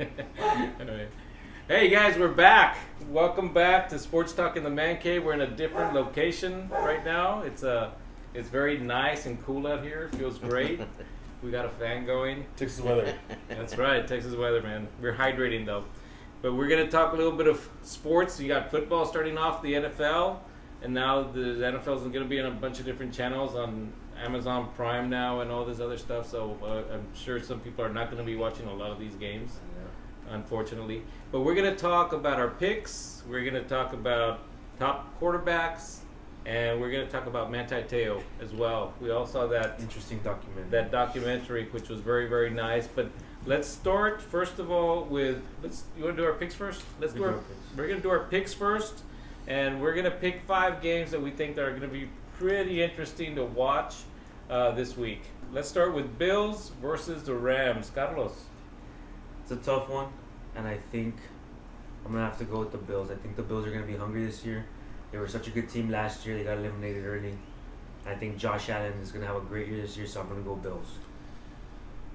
Alright. Hey guys, we're back. Welcome back to Sports Talk in the Man Cave. We're in a different location right now. It's very nice and cool out here. It feels great. We got a fan going. Texas weather. That's right, Texas weather, man. We're hydrating though. But we're gonna talk a little bit of sports. You got football starting off, the NFL, and now the NFL is gonna be on a bunch of different channels on Amazon Prime now and all this other stuff. So I'm sure some people are not gonna be watching a lot of these games, unfortunately. But we're gonna talk about our picks. We're gonna talk about top quarterbacks, and we're gonna talk about Manti Te'o as well. We all saw that Interesting documentary. that documentary, which was very, very nice. But let's start first of all with you want to do our picks first? We're gonna do our picks first, and we're gonna pick 5 games that we think that are gonna be pretty interesting to watch this week. Let's start with Bills versus the Rams. Carlos. It's a tough one, and I think I'm going to have to go with the Bills. I think the Bills are going to be hungry this year. They were such a good team last year. They got eliminated early. I think Josh Allen is going to have a great year this year, so I'm going to go Bills.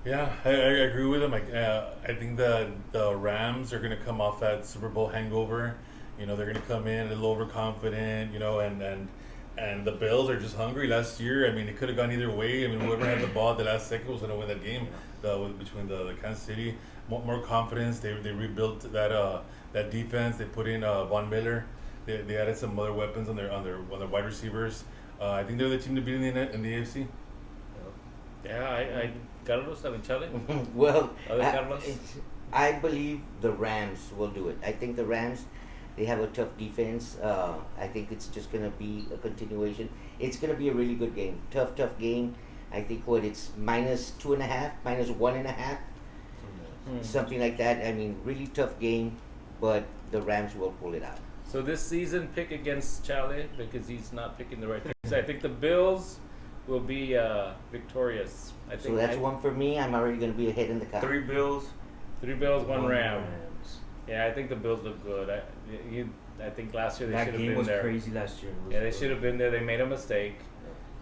Yeah, I agree with him. I think the Rams are going to come off that Super Bowl hangover. You know, they're going to come in a little overconfident, you know, and the Bills are just hungry last year. I mean, it could have gone either way. I mean, whoever had the ball at the last second was going to win that game between the Kansas City. More confidence. They rebuilt that defense. They put in Von Miller. They added some other weapons on their wide receivers. I think they're the team to beat in the AFC. Yeah, I Carlos, I mean, Charlie. Well, Carlos? I believe the Rams will do it. I think the Rams, they have a tough defense. I think it's just going to be a continuation. It's going to be a really good game. Tough game. I think it's -2.5, -1.5, something like that. I mean, really tough game, but the Rams will pull it out. So this season, pick against Charlie because he's not picking the right things. I think the Bills will be victorious. I think So that's one for me. I'm already going to be ahead in the car. 3 Bills. 3 Bills, 1 Ram. Rams. Yeah, I think the Bills look good. I think last year they That should have game been was there. crazy last year. It was Yeah, they good. should have been there. They made a mistake,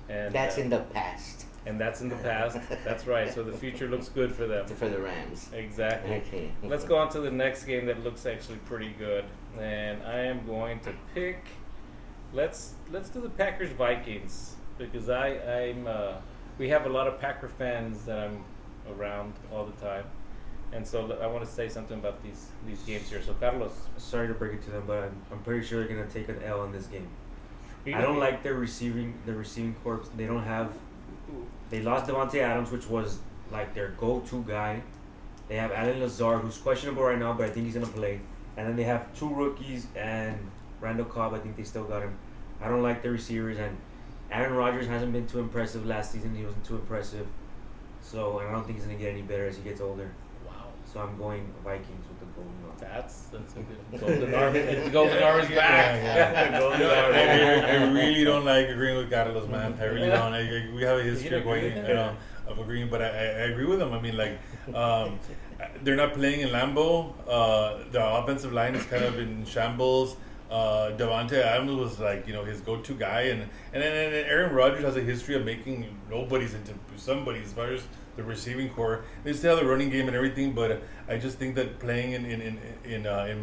and That's in the past and that's in the past. That's right. So the future looks good for them. for the Rams. Exactly. Okay. Let's go on to the next game that looks actually pretty good, and I am going to pick. Let's do the Packers Vikings because we have a lot of Packer fans that I'm around all the time, and so I want to say something about these games here. So Carlos, Sorry to break it to them, but I'm pretty sure they're going to take an L in this game. I don't like their receiving corps. They lost Devontae Adams, which was like their go-to guy. They have Alan Lazard, who's questionable right now, but I think he's gonna play. And then they have 2 rookies and Randall Cobb. I think they still got him. I don't like the receivers, and Aaron Rodgers hasn't been too impressive last season. He wasn't too impressive, so I don't think he's gonna get any better as he gets older. wow, So I'm going Vikings with the golden arm. that's a good golden arm. The golden arm is back. Yeah. The golden No, arm. I really don't like agreeing with Carlos, man. I really don't. We have a history don't of going, agree with him? of agreeing, but I agree with them. I mean, like, they're not playing in Lambeau. The offensive line is kind of in shambles. Devontae Adams was like, his go-to guy, and then Aaron Rodgers has a history of making nobodies into somebody as far as the receiving core. They still have the running game and everything, but I just think that playing in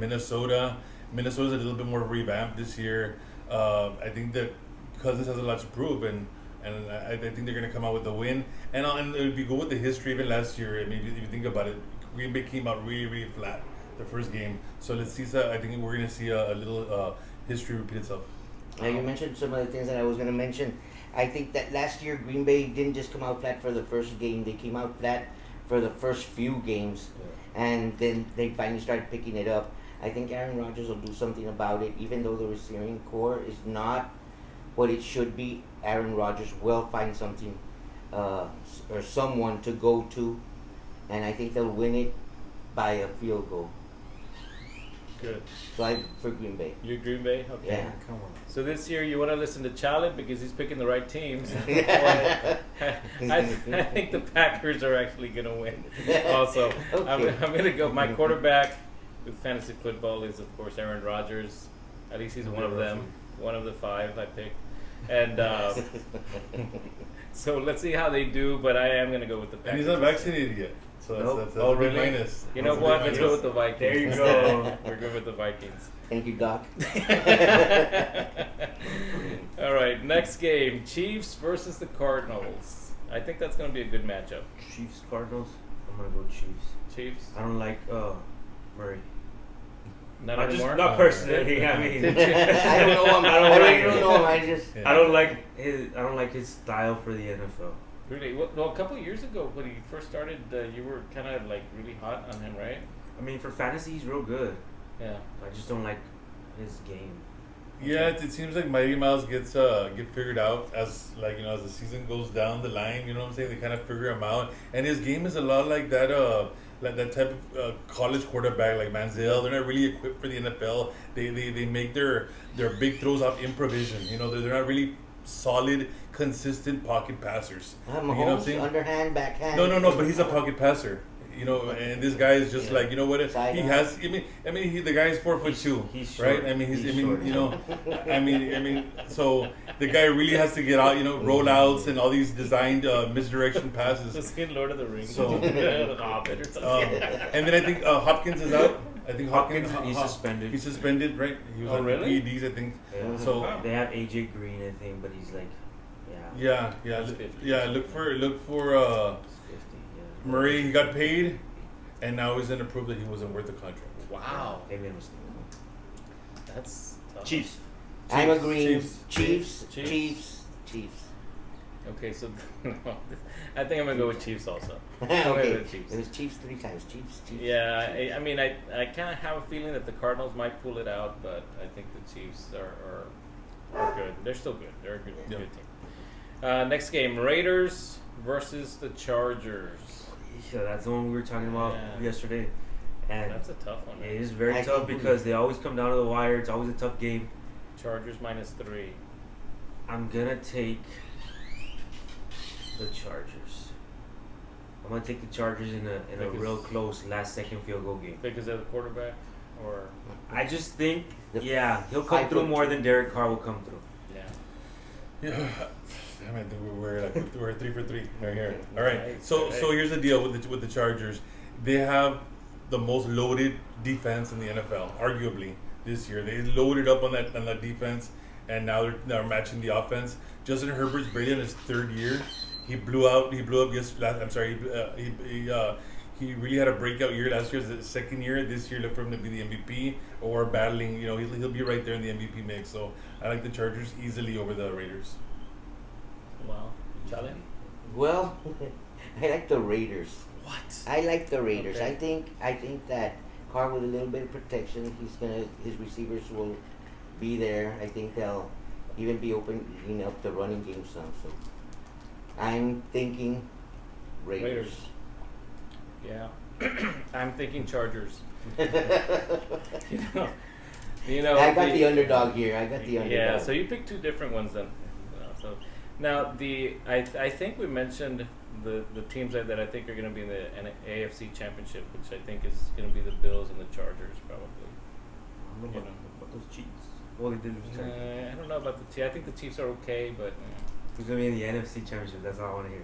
Minnesota's a little bit more revamped this year. I think that Cousins has a lot to prove, and I think they're going to come out with a win. And if you go with the history, even last year, I mean, if you think about it, Green Bay came out really, really flat the first game. So let's see. I think we're going to see a little history repeat itself. Now you mentioned some of the things that I was going to mention. I think that last year Green Bay didn't just come out flat for the first game. They came out flat for the first few games, and then they finally started picking it up. I think Aaron Rodgers will do something about it, even though the receiving core is not what it should be. Aaron Rodgers will find something or someone to go to, and I think they'll win it by a field goal. Good. So I for Green Bay. You Green Bay? Okay. Yeah. Come on. So this year you want to listen to Charlie because he's picking the right teams. I think the Packers are actually going to win. Also, Okay. I'm going to go. My quarterback with fantasy football is of course Aaron Rodgers. At least he's one of them, one of the 5 I picked. And so let's see how they do. But I am going to go with the And Packers. he's not vaccinated yet. So Nope. that's Oh, a big really? minus. You know That's a what? big Let's minus. go with the Vikings. There you go. We're good with the Vikings. Thank you, Doc. All right, next game: Chiefs versus the Cardinals. I think that's going to be a good matchup. Chiefs, Cardinals. I'm gonna go Chiefs. Chiefs, I don't like Murray. not I just anymore. not personally. I mean, I don't know him. I really don't know him. I just. Yeah. I don't like his style for the NFL. Really? Well, a couple of years ago when he first started, you were kind of like really hot on him, right? I mean, for fantasy, he's real good. Yeah. I just don't like his game. Yeah, it seems like Mighty Mouse get figured out as as the season goes down the line. You know what I'm saying? They kind of figure him out, and his game is a lot like that. Like that type of college quarterback like Manziel. They're not really equipped for the NFL. They make their big throws out improvisation. You know, they're not really solid, consistent pocket passers. You know what I'm Mahomes, saying? underhand, backhand. No, but he's a pocket passer. You know, and this guy is just Yeah. like, you know what? Side He on. has. The guy is 4'2", he's right? short. I mean, He's short. you know, so the guy really has to get out, rollouts and all these designed misdirection passes. Was he in Lord of the Rings? So- The Hobbit or something. And then I think Hopkins is out. I think Hopkins, he's suspended. He's suspended, right? He was Oh, on really? PEDs, I think. Yeah. So They have AJ Green, I think, but he's like, yeah, He's 50. Look for 50. Yeah. Murray. He got paid, and now he's gonna prove that he wasn't worth the contract. Wow, They made a mistake. that's tough. Chiefs. I'm agreeing. Chiefs. Chiefs. Okay, so I think I'm gonna go with Chiefs also. Okay. with Chiefs. It was Chiefs 3 times. Chiefs. Yeah, I mean, I kind of have a feeling that the Cardinals might pull it out, but I think the Chiefs are good. They're still good. They're a good, Yeah. good team. Next game: Raiders versus the Chargers. Yeah, that's the one we were talking about Yeah. yesterday. And That's a tough one. it Right? is very I tough think- because they always come down to the wire. It's always a tough game. Chargers -3. I'm gonna take the Chargers. I'm gonna take the Chargers in a Because- real close last second field goal game. Because of the quarterback, or I just think, The he'll come 5 through foot- more than Derek Carr will come through. yeah. Yeah, damn it, we're 3 for 3 right here. All right, Nice, so right. here's the deal with the Chargers. They have the most loaded defense in the NFL, arguably this year. They loaded up on that defense, and now they're matching the offense. Justin Herbert's barely in his third year. He blew up. I'm sorry. He really had a breakout year last year. It's his second year. This year, look for him to be the MVP or battling. You know, he'll be right there in the MVP mix. So I like the Chargers easily over the Raiders. Wow. Charlie? Well, I like the Raiders. What? I like the Raiders. Okay. I think that Carr with a little bit of protection, his receivers will be there. I think they'll even be opening up the running game some. So I'm thinking Raiders. Yeah. I'm thinking Chargers. I You know. got the underdog here. I got the underdog. Yeah, so you picked two different ones then. So now I think we mentioned the teams that I think are going to be in the AFC Championship, which I think is going to be the Bills and the Chargers probably. I don't know You know. about those Chiefs. All they did was I don't know about the Chiefs. I think the Chiefs are okay, but Who's gonna be in the NFC Championship? That's all I want to hear.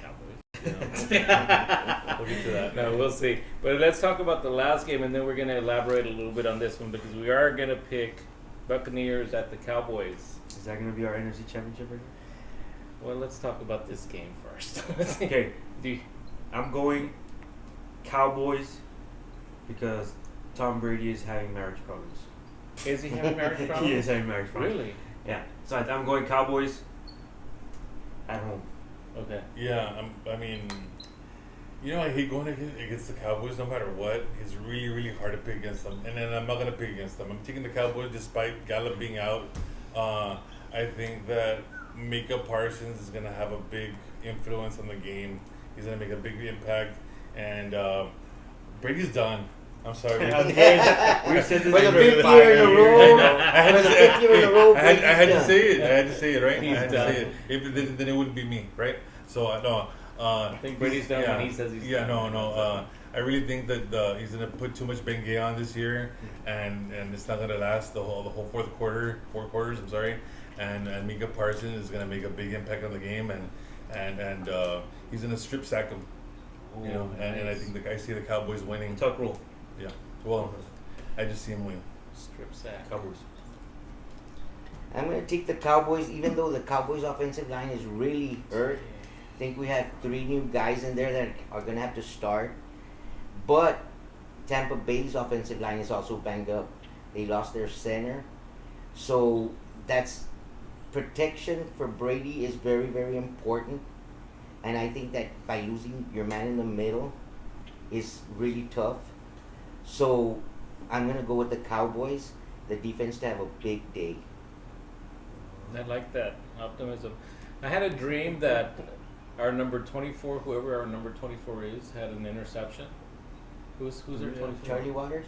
Cowboys. We'll get to that. No, we'll see. But let's talk about the last game, and then we're going to elaborate a little bit on this one because we are going to pick Buccaneers at the Cowboys. Is that gonna be our NFC Championship right Well, let's talk about this game first. now? Okay, Do you- I'm going Cowboys because Tom Brady is having marriage problems. is he having marriage problems? He is having marriage problems. Really? Yeah. So I'm going Cowboys at home. Okay. Yeah, I mean, I hate going against the Cowboys no matter what. It's really, really hard to pick against them. And then I'm not going to pick against them. I'm taking the Cowboys despite Gallup being out. I think that Micah Parsons is going to have a big influence on the game. He's going to make a big impact. And Brady's done. I'm sorry. We've said this For the for fifth 5 year in a years. row. I had For to the say fifth year in a row, I had to Brady's say it. I had to say it, right? He's I had done. to say it. If then it wouldn't be me, right? So no. I think Brady's done when he says he's yeah, done. no. I really think that he's gonna put too much Bengay on this year, and it's not gonna last the whole four quarters. I'm sorry, and Micah Parsons is gonna make a big impact on the game, and he's gonna strip sack him. You know, and I think I see the Cowboys winning. Tuck rule. Yeah. Well, I just see them win. Strip sack. Cowboys. I'm going to take the Cowboys, even though the Cowboys' offensive line is really hurt. I think we have 3 new guys in there that are going to have to start. But Tampa Bay's offensive line is also banged up. They lost their center. So that's protection for Brady is very, very important. And I think that by losing your man in the middle is really tough. So I'm going to go with the Cowboys, the defense to have a big day. I like that optimism. I had a dream that our number 24, whoever our number 24 is, had an interception. Who's our 24? Charlie Waters?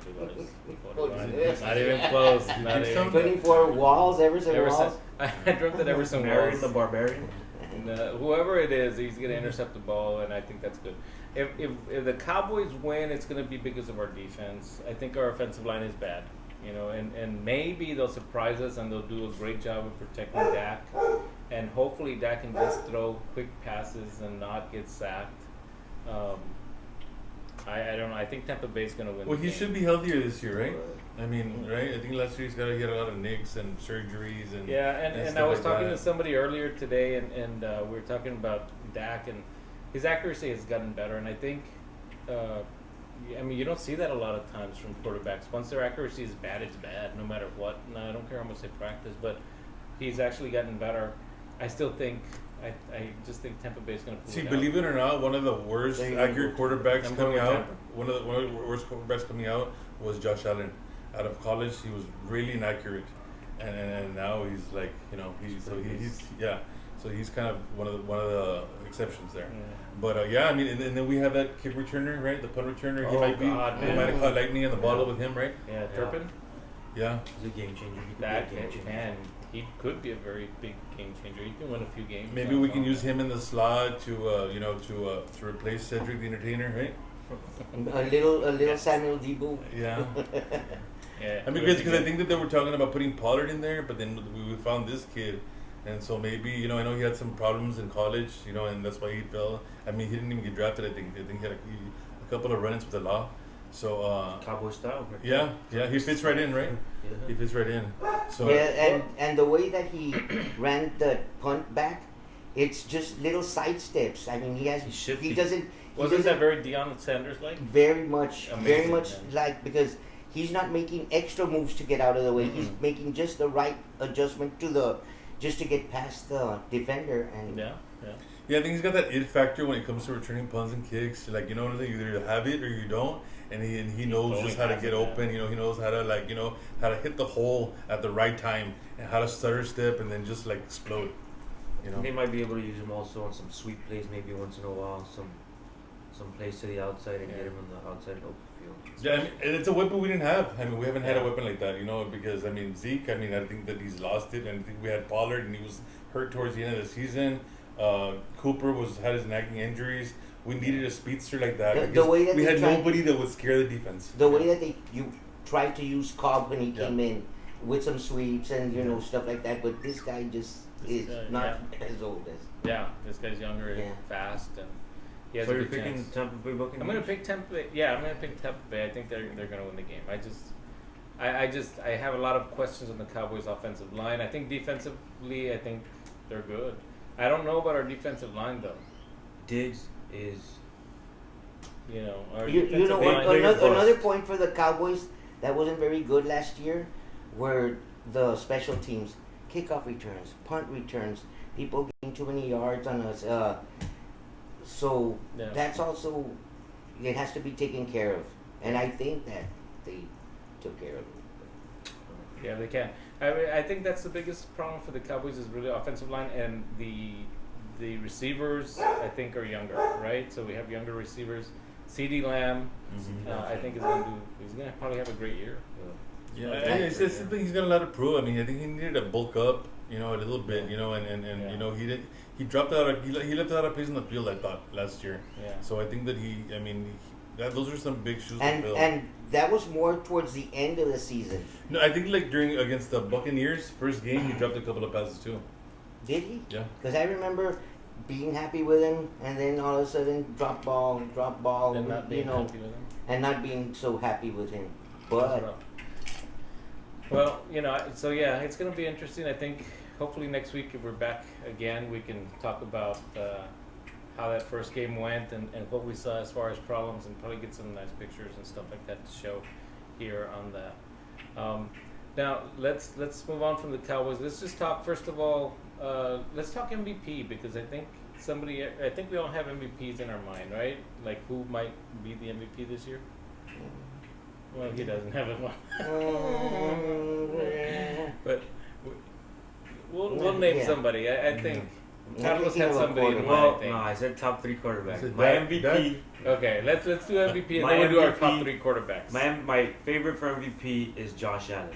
Charlie Waters. Not even close. Not even. 24 Walls, Everson Walls. I dreamt that Everson Marion the Walls. Barbarian. And, whoever it is, he's gonna intercept the ball, and I think that's good. If the Cowboys win, it's gonna be because of our defense. I think our offensive line is bad, you know, and maybe they'll surprise us and they'll do a great job of protecting Dak, and hopefully Dak can just throw quick passes and not get sacked. I don't know. I think Tampa Bay's gonna win. Well, the he game. should be healthier this year, right? I mean, right? I think last year he had a lot of nicks and surgeries and Yeah, and I stuff was like talking that. to somebody earlier today, and we were talking about Dak, and his accuracy has gotten better. And I think, I mean, you don't see that a lot of times from quarterbacks. Once their accuracy is bad, it's bad, no matter what. No, I don't care how much they practice, but he's actually gotten better. I still think, I just think Tampa Bay's going to pull See, it believe it or not, one of the worst There you accurate go. quarterbacks I'm coming going with out, Tampa. one of the worst quarterbacks coming out was Josh Allen. Out of college, he was really inaccurate, and now he's like, you know, so he's kind of one of the exceptions there. Yeah. But yeah, I mean, and then we have that kick returner, right? The punt returner. He Oh, might God, be. man. We might have caught lightning in the bottle with him, right? Yeah, Turpin, Yeah. He's a game changer. He could that be a game changer. man, he could be a very big game changer. He can win a few games. Maybe we can use him in the slot to to replace Cedric the Entertainer, right? A little Samuel Debo. Yeah. Yeah, I mean, because I think that they were talking about putting Pollard in there, but then we found this kid, and so maybe, you know, I know he had some problems in college, you know, and that's why he fell. I mean, he didn't even get drafted. I think he had a couple of run-ins with the law. So Cowboy style. yeah, he fits right in, right? He Yeah. fits right in. So Yeah, and the way that he ran the punt back, it's just little side steps. I mean, He's shifty. he doesn't Wasn't that very Deion Sanders like? very much Amazing, man. like, because he's not making extra moves to get out of the way. He's Mhm. making just the right adjustment just to get past the defender. And Yeah. yeah, I think he's got that it factor when it comes to returning punts and kicks. Like, you know, you either have it or you don't, and he knows totally just how to has get it, open. man. You know, he knows how to, like, you know, how to hit the hole at the right time and how to stutter step and then just like explode. You know. They might be able to use him also on some sweep plays, maybe once in a while, some plays to the outside and Yeah. get him on the outside open field. Yeah, I mean, and it's a weapon we didn't have. I mean, we haven't had a weapon like that, you know, because, I mean, Zeke, I mean, I think that he's lost it, and I think we had Pollard, and he was hurt towards the end of the season. Cooper had his nagging injuries. We needed a speedster like that. The because way that we they had tried- nobody that would scare the defense. the way that you tried to use Cobb when he Yeah. came in with some sweeps and stuff like that, but this guy just is not as old as. Yeah, this guy's younger and Yeah. fast, and he has So a you're good picking chance. Tampa Bay Buccaneers? I'm gonna pick Tampa Bay. Yeah, I'm gonna pick Tampa Bay. I think they're gonna win the game. I have a lot of questions on the Cowboys' offensive line. I think defensively, I think they're good. I don't know about our defensive line though. Diggs is You know, our You defensive know, line. Biggest another bust. point for the Cowboys that wasn't very good last year were the special teams, kickoff returns, punt returns, people getting too many yards on us. So Yeah. that's also, it has to be taken care of, and I think that they took care of it. Yeah, they can. I think that's the biggest problem for the Cowboys is really offensive line, and the receivers I think are younger, right? So we have younger receivers. CeeDee Lamb, I think he's gonna probably have a great year. Yeah, Okay. it's just something he's got a lot to prove. I mean, I think he needed to bulk up, you know, a little bit, you know, and Yeah. you know, he dropped out. He left out a pace on the field, I thought, last year. Yeah. So I think that those are some big shoes to And fill. and that was more towards the end of the season. No, I think like against the Buccaneers first game, he dropped a couple of passes too. Did he? Yeah. Because I remember being happy with him, and then all of a sudden drop ball, Then not being happy with him. and not being so happy with him. That's But rough. Well, so yeah, it's going to be interesting. I think hopefully next week, if we're back again, we can talk about how that first game went and what we saw as far as problems, and probably get some nice pictures and stuff like that to show here on that. Now let's move on from the Cowboys. Let's just talk first of all. Let's talk MVP, because I think we all have MVPs in our mind, right? Like who might be the MVP this year? Well, he doesn't have it one. But we'll name Yeah. somebody. I think I'm Carlos thinking had of a somebody in mind. quarterback. I think. No, I said top 3 quarterbacks. Is it My that- MVP. Okay, let's do MVP and My then we'll do our MVP top 3 quarterbacks. My favorite for MVP is Josh Allen.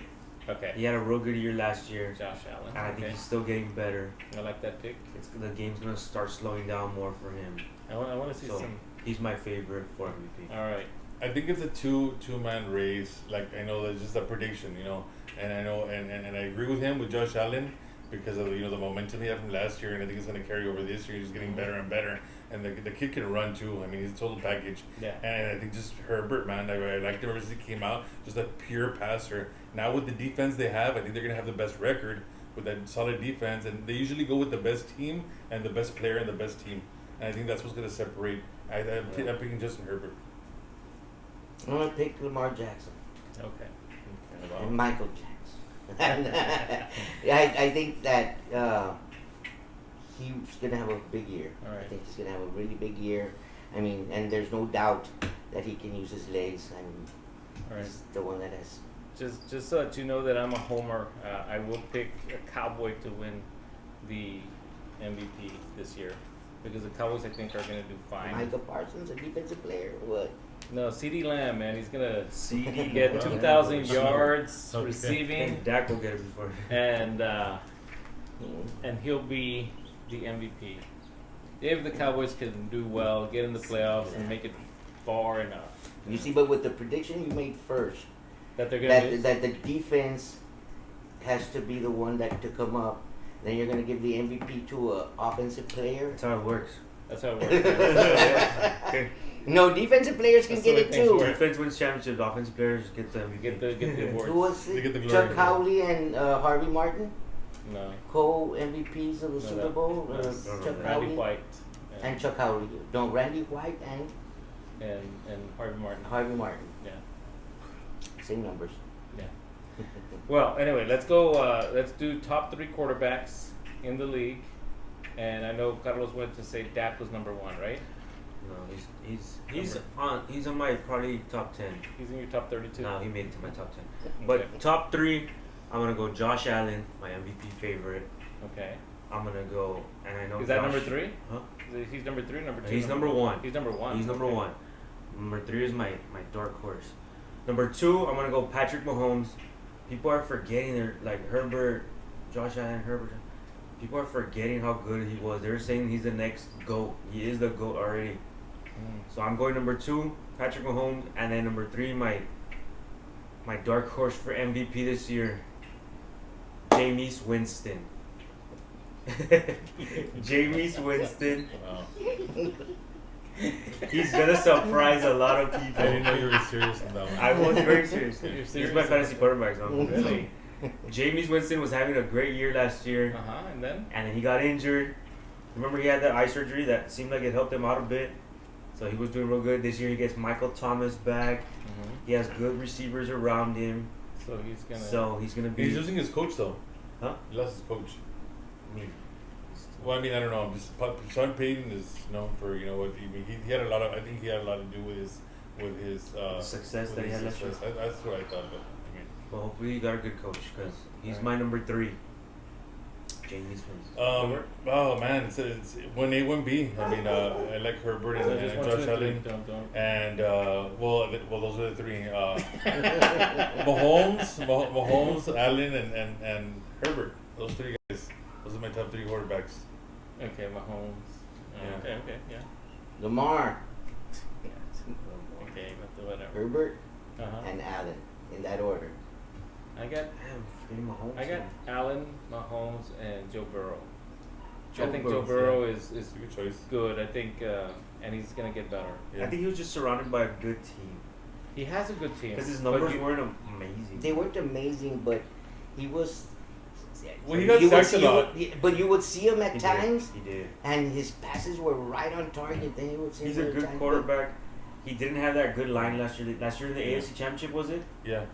Okay, He had a real good year last year, Josh Allen. and I think Okay, he's still getting better. I like that pick. The game's gonna start slowing down more for him. I want to see So some. he's my favorite for MVP. All right. I think it's a two-man race. Like, I know that's just a prediction, and I know and I agree with him with Josh Allen because of the momentum he had from last year, and I think it's going to carry over this year. He's getting better and better, and the kid can run too. I mean, he's a total package. Yeah. And I think just Herbert, man, I liked him ever since he came out. Just a pure passer. Now with the defense they have, I think they're going to have the best record with that solid defense, and they usually go with the best team and the best player and the best team. And I think that's what's going to separate. I'm picking Justin Herbert. I'm gonna pick Lamar Jackson Okay. and Michael Jackson. I think that he's gonna have a big year. All right. I think he's gonna have a really big year. I mean, and there's no doubt that he can use his legs. I mean, All right. he's the one that has. Just so that you know that I'm a homer, I will pick a Cowboy to win the MVP this year, because the Cowboys I think are going to do fine. Micah Parsons, a defensive player. What? No, CeeDee Lamb, man, he's gonna CD get 2,000 yards Okay. I receiving, think Dak will get it before. and he'll be the MVP if the Cowboys can do well, get in the playoffs, and make it far enough. You see, but with the prediction you made first, That they're gonna lose. that the defense has to be the one that to come up. Then you're gonna give the MVP to a offensive player. That's how it works. That's how it works. No, defensive players can That's get the way it things too. work. Defense wins championships. Offensive players get the MVP. Get the Who awards. was They get the it? glory. Chuck Howley and Harvey Martin, No, co-MVPs of the No, Super that- Bowl. that's Chuck Randy Howley White and Chuck Howley. No, Randy White and and Harvey Martin. Harvey Martin. Yeah. Same numbers. Yeah. Well, anyway, let's go. Let's do top 3 quarterbacks in the league. And I know Carlos wanted to say Dak was number 1, right? No, he's on my probably top 10. He's in your top 32. No, he made it to my top 10. Okay. But top 3, I'm gonna go Josh Allen, my MVP favorite. Okay. I'm gonna go, and I know Is that Josh- number 3? Huh? He's number 3, number 2. He's number 1. He's number 1. He's number Okay. 1. Number 3 is my dark horse. Number 2, I'm gonna go Patrick Mahomes. People are forgetting they're like Herbert, Josh Allen, Herbert. People are forgetting how good he was. They're saying he's the next GOAT. He is the GOAT already. So I'm going number 2, Patrick Mahomes, and then number 3, my dark horse for MVP this year, Jameis Winston. Jameis Winston. Wow. He's gonna surprise a lot of I people. didn't know you were serious on that one. I was very serious. You're He's serious? my fantasy quarterback, so I'm Really? Jameis Winston was having a great year last year, And then? and then he got injured. Remember, he had that eye surgery that seemed like it helped him out a bit. So he was doing real good. This year, he gets Michael Thomas back. He has good receivers around him. So he's gonna. So he's gonna be. He's losing his coach though. Huh? He lost his coach. I mean, Well, I mean, I don't know. Sean Payton is known for what he had a lot of. I think he had a lot to do with his Success with that he his had last year. success. That's what I thought. But I mean, well, hopefully he got a good coach because he's my number 3. Jameis Winston. oh man, it's one A, one B. I mean, I like Herbert and, So just and 1, 2, Josh and 3. Allen. Don't. And well, those are the 3. Mahomes, Allen, and Herbert. Those 3 guys. Those are my top 3 quarterbacks. Okay, Mahomes. Yeah. Okay, yeah. Lamar, Okay, but whatever. Herbert, Uh-huh. and Allen in that order. I got Damn, Mahomes. Allen, Mahomes, and Joe Burrow. I think Joe Burrow, Burrow is It's a good choice. good. I think, and he's gonna get better. Yeah. I think he was just surrounded by a good team He has a good team. because his but numbers you- weren't amazing. They weren't amazing, but he was. Well, he got you would sacked a see- lot. but you would see him at He times, did. He did. and his passes were right on target. Then you would see He's him a at good times, quarterback. He didn't have that good line last year. Last year in the AFC Championship, was it? Yeah.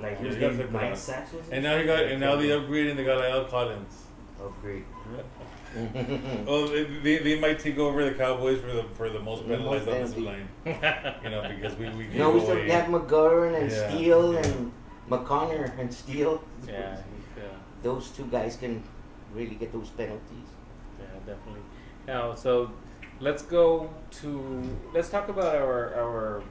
Like he Yeah, was he got getting sacked a 9 lot. sacks, was it? And now they upgraded and they got Lyle Collins. Oh, great. but- Well, they might take over the Cowboys for the most The penalized most offensive line. You know, because we gave No, we still away. have McGurran and Yeah. Steele Yeah. and McConnor and Steele. Yeah, Those two guys can really get those penalties. yeah, definitely. Now, so let's talk about our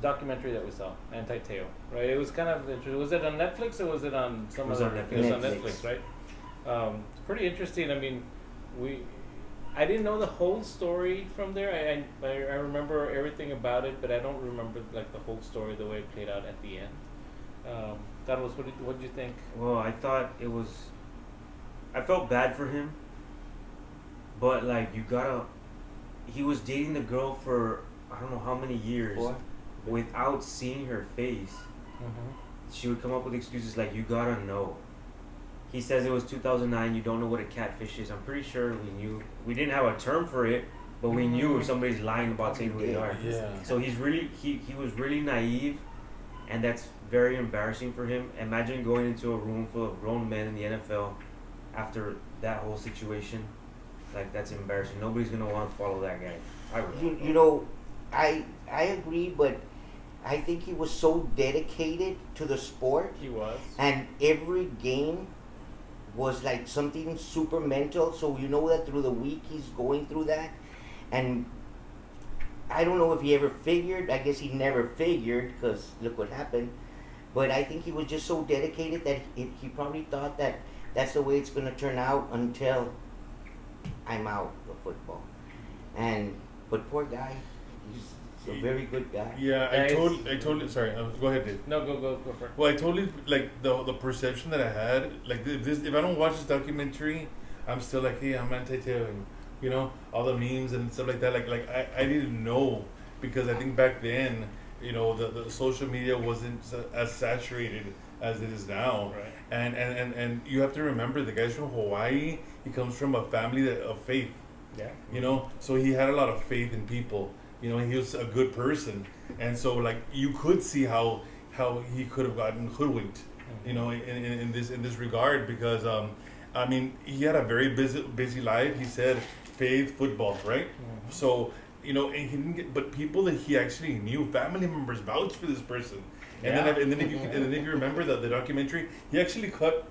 documentary that we saw, Anti-Teo, right? It was kind of interesting. Was it on Netflix or was it on some It was other? on It was on Netflix. Netflix, right? It's pretty interesting. I mean, I didn't know the whole story from there. I remember everything about it, but I don't remember like the whole story, the way it played out at the end. Carlos, what did you think? Well, I thought it was. I felt bad for him, but like you gotta. He was dating the girl for I don't know how many years without seeing her face. She would come up with excuses like, "You gotta know." He says it was 2009. You don't know what a catfish is. I'm pretty sure we knew. We didn't have a term for it, but we knew if somebody's lying about saying who they are. Yeah. So he was really naive, and that's very embarrassing for him. Imagine going into a room full of grown men in the NFL after that whole situation. Like, that's embarrassing. Nobody's gonna want to follow that guy. I would. You know, I agree, but I think he was so dedicated to the sport, He was. and every game was like something super mental. So you know that through the week he's going through that, and I don't know if he ever figured. I guess he never figured because look what happened. But I think he was just so dedicated that he probably thought that that's the way it's going to turn out until I'm out of football. But poor guy, he's a very good guy. Yeah, Yeah, I totally. Sorry, go ahead, Dave. No, go for it. Well, I totally like the perception that I had. Like this, if I don't watch this documentary, I'm still like, hey, I'm anti-Teo, and you know all the memes and stuff like that. Like I didn't know because I think back then, you know, the social media wasn't as saturated as it is now. Right. And you have to remember the guy's from Hawaii. He comes from a family of faith. Yeah. You know, so he had a lot of faith in people. You know, he was a good person, and so like you could see how he could have gotten hoodwinked. You know, in this regard, because I mean, he had a very busy life. He said faith, football, right? So you know, and he didn't get, but people that he actually knew, family members, vouched for this person. And Yeah. then if you remember the documentary, he actually cut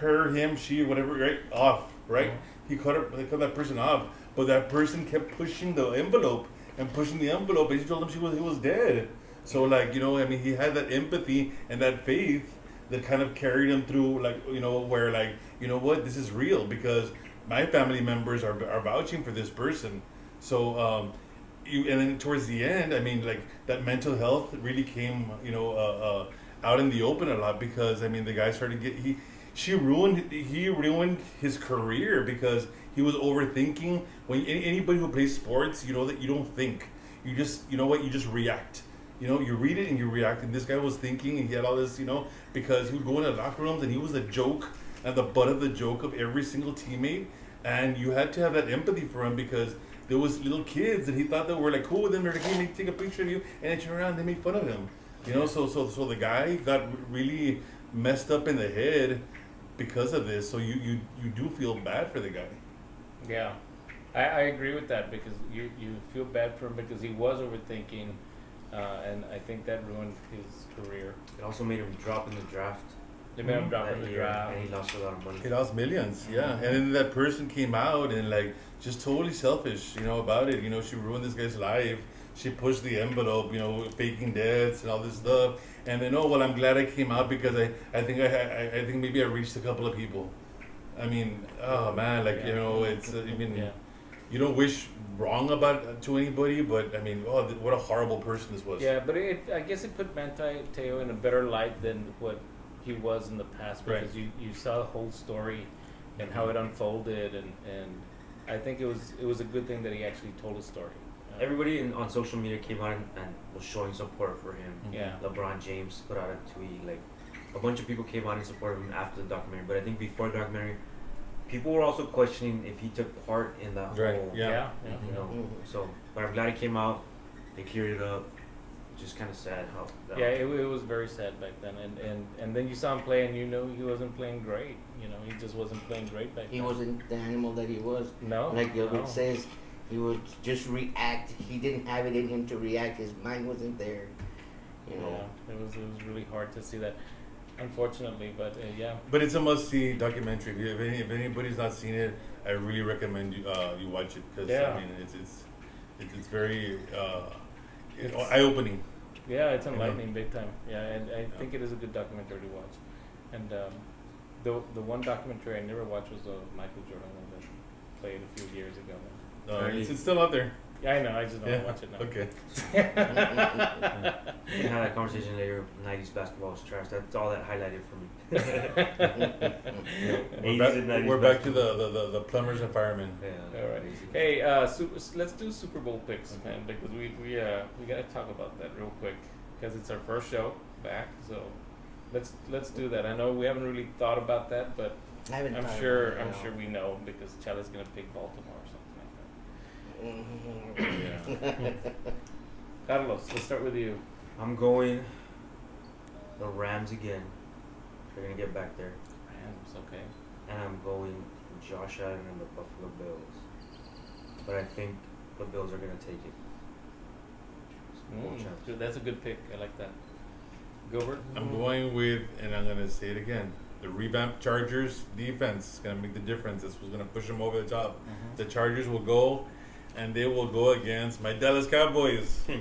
her, him, she, whatever, right, off, right? He cut that person off, but that person kept pushing the envelope and he told him he was dead. So like, you know, I mean, he had that empathy and that faith that kind of carried him through, like, you know, where like, you know what, this is real because my family members are vouching for this person. So and then towards the end, I mean, like that mental health really came, you know, out in the open a lot because I mean, the guy started he ruined his career because he was overthinking. When anybody who plays sports, you know that you don't think, you just, you know what, you just react. You know, you read it and you react. And this guy was thinking, and he had all this, you know, because he would go into locker rooms and he was a joke and the butt of the joke of every single teammate. And you had to have that empathy for him because there was little kids and he thought that were like cool with him. They're like, hey, take a picture of you, and then turn around and they made fun of him. You know, so the guy got really messed up in the head because of this. So you do feel bad for the guy. Yeah, I agree with that because you feel bad for him because he was overthinking, and I think that ruined his career. It also made him drop in the draft. They made him drop that in the year, draft. and he lost a lot of money. He lost millions, yeah. And then that person came out and like just totally selfish, you know, about it. You know, she ruined this guy's life. She pushed the envelope, you know, faking deaths and all this stuff. And then, oh well, I'm glad I came out because I think maybe I reached a couple of people. I mean, oh man, like, you know, it's I mean, Yeah. you don't wish wrong about to anybody, but I mean, oh, what a horrible person this was. Yeah, but I guess it put Manti Teo in a better light than what he was in the past because Right. you saw the whole story, and how it unfolded, and I think it was a good thing that he actually told his story. Everybody on social media came out and was showing support for him. Yeah. LeBron James put out a tweet. Like, a bunch of people came out and supported him after the documentary. But I think before the documentary, people were also questioning if he took part in the Right, whole. yeah. You know. Mhm. So, but I'm glad he came out. They cleared it up. Just kind of sad how. Yeah, it was very sad back then, and then you saw him play, and you know he wasn't playing great. You know, he just wasn't playing great back He then. wasn't the animal that he was. No, Like Gilbert no. says, he would just react. He didn't have it in him to react. His mind wasn't there. You know. Yeah, it was really hard to see that, unfortunately. But yeah, But it's a must-see documentary. If anybody's not seen it, I really recommend you watch it because Yeah. I mean it's very eye-opening. yeah, it's enlightening big time. Yeah, and I think it is a good documentary to watch. And the one documentary I never watched was the Michael Jordan one that played a few years ago. It's still out there. Yeah, I know. I just don't Yeah. watch it now. Okay. We can have that conversation later. 90s basketball was trash. That's all that highlighted for me. We're 80s back, and 90s we're back to basketball. the plumbers and firemen. Yeah. All right. basically. Hey, let's do Super Bowl picks, man, because we gotta talk about that real quick because it's our first show back. So let's do that. I know we haven't really thought about that, but I haven't I'm thought sure about it, I'm sure we know because Charlie's gonna pick Baltimore or something like that. Carlos, let's start with you. I'm going the Rams again. They're going to get back there. Rams, okay. And I'm going Josh Allen and the Buffalo Bills. But I think the Bills are going to take it. Super Bowl champs. Good, that's a good pick. I like that. Gilbert. I'm going with, and I'm gonna say it again, the revamped Chargers defense is gonna make the difference. This was gonna push them over the top. The Chargers will go, and they will go against my Dallas Cowboys. I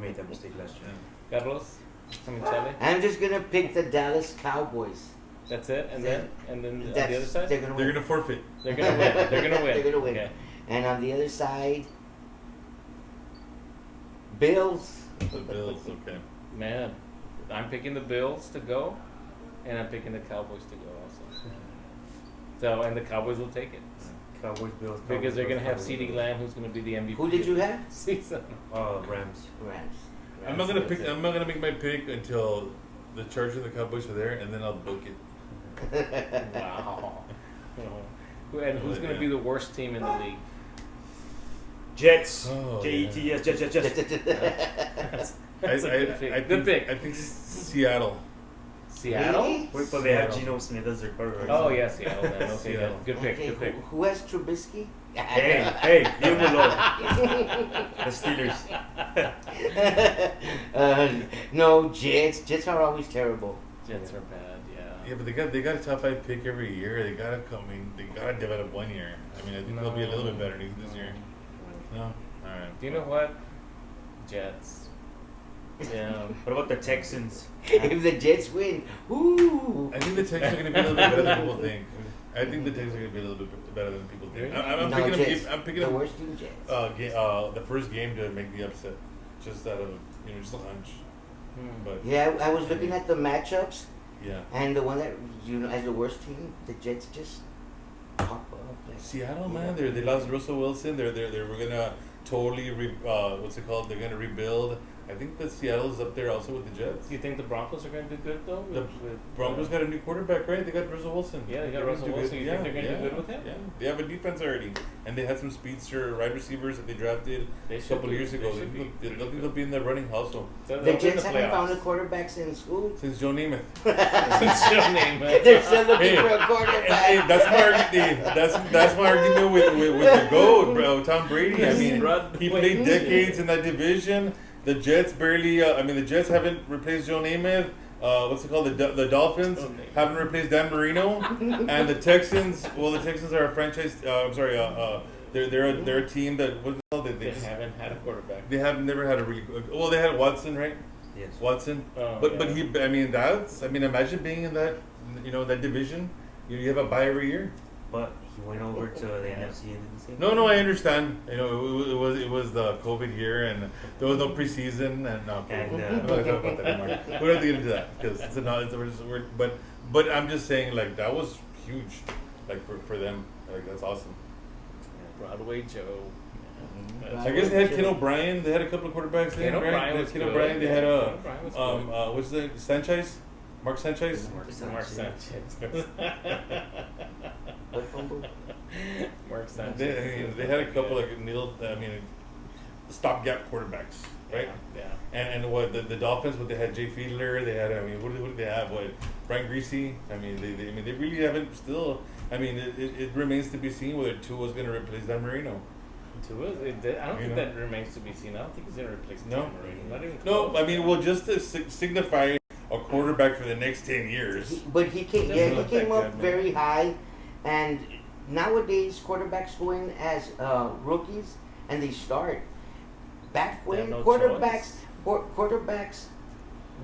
made that mistake last year. Carlos. Something Charlie. I'm just gonna pick the Dallas Cowboys. That's it, and then on the other That's, side, they're gonna They're win. gonna forfeit. they're gonna win. They're gonna win. They're gonna win. Okay. And on the other side, Bills. The Bills, okay. Man, I'm picking the Bills to go, and I'm picking the Cowboys to go also. So, and the Cowboys will take it Cowboys, Bills. because they're gonna have Cowboys, CeeDee Bills. Lamb, who's gonna be the MVP. Who did you have? Season. Rams. Rams. I'm not gonna pick. I'm not gonna make my pick until the Chargers and the Cowboys are there, and then I'll book it. Wow. And who's gonna be the worst team in the league? Jets. Oh, Jets. Jets. That's a good pick. I Good think, pick. I think Seattle. Seattle. Really? Wait, but they have Seattle. Geno Smith as their quarterback. Oh yeah, Seattle. Then. Okay, Seattle. then. Good pick. Okay, Good pick. who has Trubisky? Hey, leave him alone. The Steelers. No, Jets. Jets are always terrible. Jets are bad. Yeah. Yeah, but they got a top 5 pick every year. They gotta come in. They gotta develop one year. I mean, I think they'll be a little bit better this year. No, all right. Do you know what? Jets. Yeah. What about the Texans? If the Jets win, ooh. I think the Texans are gonna be a little bit better than people think. I think the Texans are gonna be a little bit better than people think. I'm No, picking Jets. them. I'm picking the them. worst team, Jets. The first game to make the upset, just out of just a hunch. But Yeah, I was looking at the matchups, yeah, and the one that as the worst team, the Jets just pop up. Like, Seattle, man, they lost Russell Wilson. They're we're gonna totally what's it called? They're gonna rebuild. I think that Seattle's up there also with the Jets. Do you think the Broncos are going to do good though? The Broncos got a new quarterback, right? They got Russell Wilson. Yeah, they got They're Russell gonna do Wilson. good. You think they're gonna do good with him? Yeah, they have a defense already, and they had some speedster wide receivers that they drafted They a should couple be- years they ago. should be They'll pretty they'll be in the running also So the they'll win Jets the haven't found a playoffs. quarterback since who? since Joe Namath. Since your name. They're still looking Hey, for a quarterback. Hey, that's my argument. That's my argument with the GOAT, bro. Tom Brady. I mean, he played decades in that division. The Jets barely. The Jets haven't replaced Joe Namath. What's it called? The Dolphins Joe Namath. haven't replaced Dan Marino, and the Texans. Well, the Texans are a franchise. I'm sorry. They're a team that what's it called? They haven't had a quarterback. They have never had a really. Well, they had Watson, right? Yes. Watson. Oh, But yeah. imagine being in that that division. You have a bye every year. But he went over to the NFC and did the same. No, I understand. It was the COVID year and there was no preseason and no. And, I'm not gonna talk about that anymore. We don't have to get into that because it's a we're just, but I'm just saying like that was huge, like for them. Like that's awesome. Broadway Joe. Mhm. I guess they had Ken O'Brien. They had a couple of quarterbacks. Ken right? O'Brien They had was Ken good. O'Brien. They had Ken O'Brien was good. what's the Sanchez? Mark Sanchez. Mark Sanchez. What fumble? Mark Sanchez. They had a couple stopgap quarterbacks, right? Yeah. And what the Dolphins? What they had Jay Fiedler. They had what did they have? What Brian Greasy? They really haven't still. It remains to be seen whether Tua's going to replace Dan Marino. I don't think that remains to be seen. I don't think he's going to replace No. Tom Brady. Not even No, close. just to signify a quarterback for the next 10 years. But he came, Doesn't he look came that up good, man. very high, and nowadays quarterbacks go in as rookies and they start. Back They have when no quarterbacks choice. quarterbacks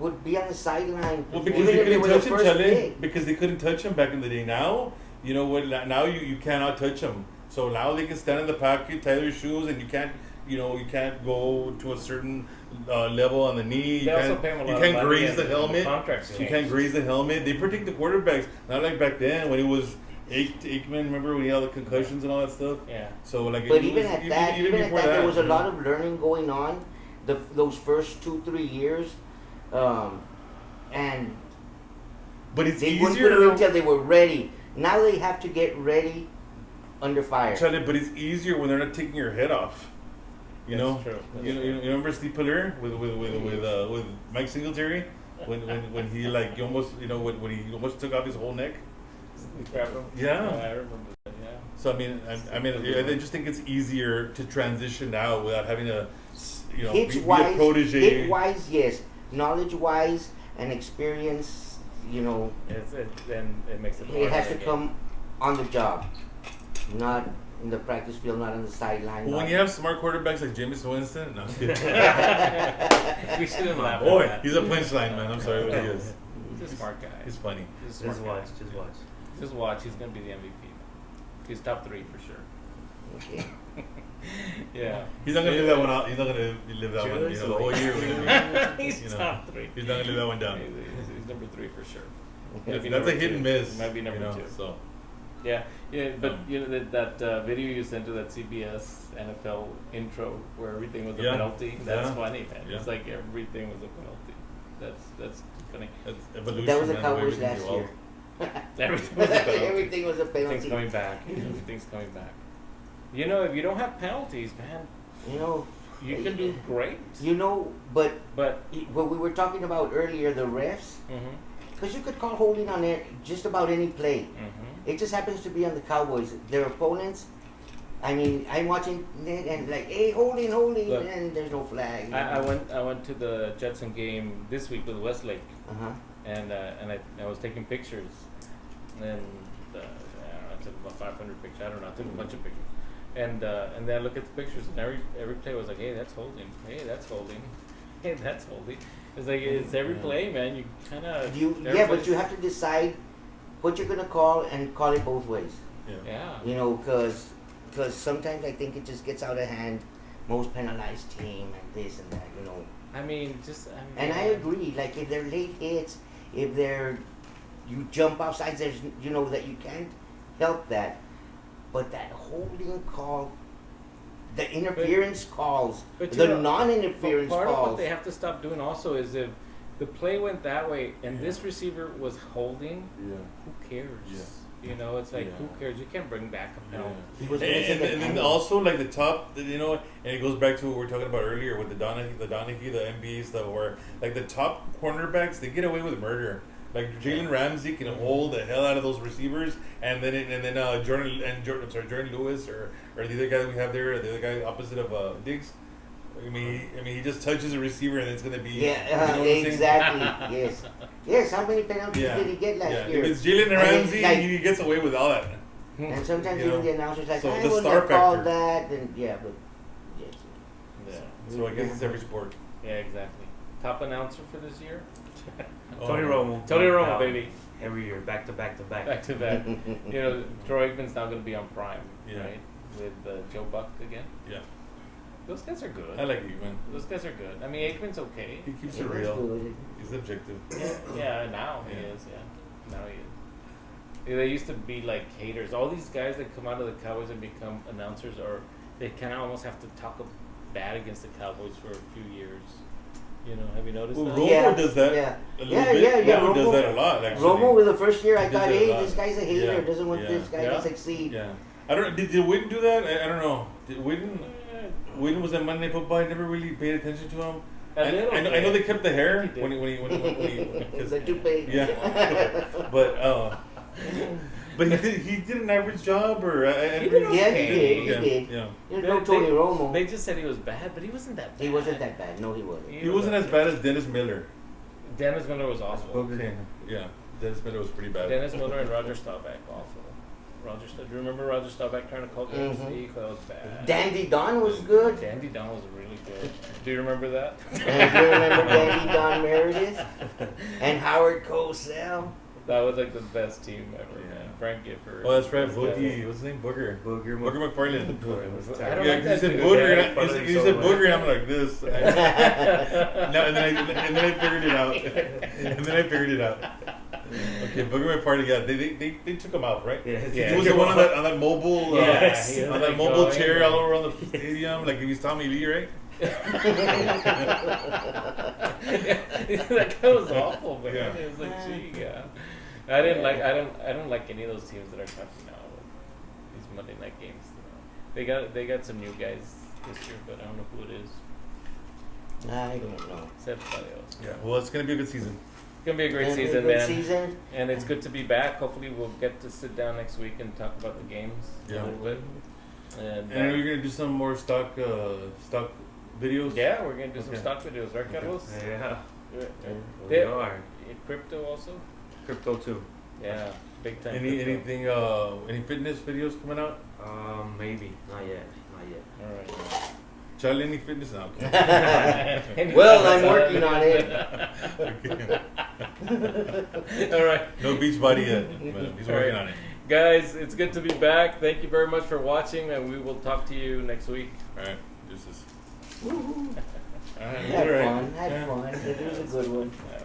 would be on the sideline Well, because even they if they couldn't were the touch him, first Charlie. pick. Because they couldn't touch him back in the day. Now, you know what? Now you cannot touch him. So now they can stand in the pocket, tie their shoes, and you can't go to a certain level on the knee. They also pay him a lot You of can't money graze and the the helmet. contracts You change. can't graze the helmet. They protect the quarterbacks. Not like back then when it was Aikman. Remember when he had all the concussions and all that stuff? Yeah. So like, But it even was- at that, before there was a you lot know. of learning going on, those first 2-3 years, and But it's they wouldn't put them easier. until they were ready. Now they have to get ready under fire. Charlie, but it's easier when they're not taking your head off. You That's know, true. That's you true. remember Steve Pillar with Mike Singletary when he like when he almost took off his whole neck. You grab him? Yeah. I remember that. Yeah. So I just think it's easier to transition now without having to Hits be a wise, protege. hit wise, yes. Knowledge wise and experience, Then it makes it. it has harder to come on the job, not in the practice field, not on the sideline. Well, when not- you have smart quarterbacks like Jameis Winston, no, I'm kidding. We shouldn't laugh. Boy, at that. he's a punchline man. I'm sorry, but he is. He's a smart guy. He's funny. He's a smart Just guy. watch. Just watch. Just watch. He's gonna be the MVP. He's top 3 for sure. Okay. Yeah. He's not gonna live that one out. He's not gonna live that one. The whole year. He's You know, top 3. He's not gonna live that one down. He's number 3 for sure. Okay. Maybe That's a number hit 2. and miss. Might be number 2. So Yeah, but that video you sent to that CBS NFL intro where everything was a Yeah. penalty. That's Yeah. funny, man. Yeah. It's like everything was a penalty. That's funny. that's evolution. That was the man, Cowboys everything's last year. evolved. Everything was a penalty. Everything was a Everything's penalty. coming back. Everything's coming back. If you don't have penalties, man, You know, you can do great. but But what we were talking about earlier, the refs, because you could call holding on just about any play. It just happens to be on the Cowboys. Their opponents, I'm watching it and like, hey, holding, Look, and there's no flag. I went to the Jetson game this week with Westlake, Uh-huh. and I was taking pictures, and I don't know, I took about 500 pictures. I don't know, I took a bunch of pictures, and then I look at the pictures, and every play was like, hey, that's holding, hey, that's holding, hey, that's holding. It's like it's every play, man. You kind of But you have to decide what you're gonna call and call it both ways. Yeah. Because sometimes I think it just gets out of hand. Most penalized team and this and that. And I agree. Like if they're late hits, if you jump off sides, there's that you can't help that. But that holding call, the interference calls, but the non-interference part of what calls. they have to stop doing also is if the play went that way and this receiver was holding, who cares? Yeah. It's like who cares? You can't bring back a penalty. He was gonna take And a then penalty. also like the top, and it goes back to what we were talking about earlier with the Donahue, the NBA stuff, where like the top cornerbacks they get away with murder. Like Jalen Ramsey can hold the hell out of those receivers, and then Jordan Lewis or the other guy that we have there, the other guy opposite of Diggs. He just touches a receiver and it's gonna be Exactly. Yes. How many penalties did he get last year? If it's Jalen And Ramsey, like- he gets away with all that. And sometimes You even know, the announcer's like, so I the wouldn't star have called factor. that. And but yes. Yeah. So I guess it's every sport. Yeah, exactly. Top announcer for this year? Tony Romo. Tony Romo, Now, baby. Every year, back to back to back. Back to back. Troy Aikman's now going to be on Prime, Yeah. right? With Joe Buck again. Yeah, Those guys are good. I like Aikman. Those guys are good. Aikman's okay. He keeps It it was real. good. He's objective. Yeah, now he Yeah. is. Yeah, now he is. They used to be like haters. All these guys that come out of the Cowboys and become announcers, or they kind of almost have to talk bad against the Cowboys for a few years. You know, have you noticed Well, that? Romo Yeah, does that yeah. a little Yeah, bit. yeah, yeah, Romo does Romo- that a lot, actually. Romo with the first year, I He thought, does that a hey, lot. this guy's a hater. Yeah, Doesn't want yeah. this guy Yeah. to succeed. Yeah. I don't. Did Witten do that? I don't know. Did Witten? Witten was at Monday Night Football. I never really paid attention to him. A little I know they kept the hair He did. when he It's a toupee. yeah, but he did an average job, or I He didn't did really- Yeah, he did. He yeah, did. yeah. There's no Tony Romo. They just said he was bad, but he wasn't that bad. He wasn't that bad. No, he wasn't. He wasn't as bad as Dennis Miller. Dennis Miller was awful. Booger. Yeah, Dennis Miller was pretty bad. Dennis Miller and Roger Staubach, awful. Do you remember Roger Staubach trying to call games? Mhm. That was bad. Dandy Don was good. Dandy Don was really good. Do you remember that? And do you remember Dandy Don Meredith? And Howard Cosell? That was like the best team ever, Yeah. man. Frank Gifford. Oh, that's right, was Boogie. What's his name? Booger. Booger. Booger McFarland. I don't Yeah, like 'cause that he said dude. Booger, Yeah, and funny he so said much. Booger, and I'm like this. No, and then I figured it out. And then I figured it out. Okay, Booger McFarland. Yeah, they took him out, right? Yeah, Yeah. He was the one on that mobile, Yes. He was on that like mobile going chair and- all around the stadium, like he was Tommy Lee, right? That guy was awful, man. Yeah. It was like, gee, yeah. I don't like any of those teams that are coming now with these Monday night games. They got some new guys this year, but I don't know who it is. I don't know. Except somebody else. Yeah. Well, it's gonna be a good season. It's gonna be a great Gonna be a season, good man. season. And it's good to be back. Hopefully, we'll get to sit down next week and talk about the games Yeah. a little bit. And And are you gonna do some more stock videos? yeah, we're gonna do some Okay. stock videos, right, Carlos? Yeah. Yeah. We are. Crypto also. Crypto too. Yeah, big time. Any crypto. any fitness videos coming out? Maybe. Not yet. Not yet. All right. Charlie, any fitness? No, okay. Well, I'm working on it. Okay. All right. No beach body yet, but he's working on it. Guys, it's good to be back. Thank you very much for watching, and we will talk to you next week. All right, deuces. Woo-hoo. All right. Had all right. fun. Had Yeah. fun. It was a good one. Yeah,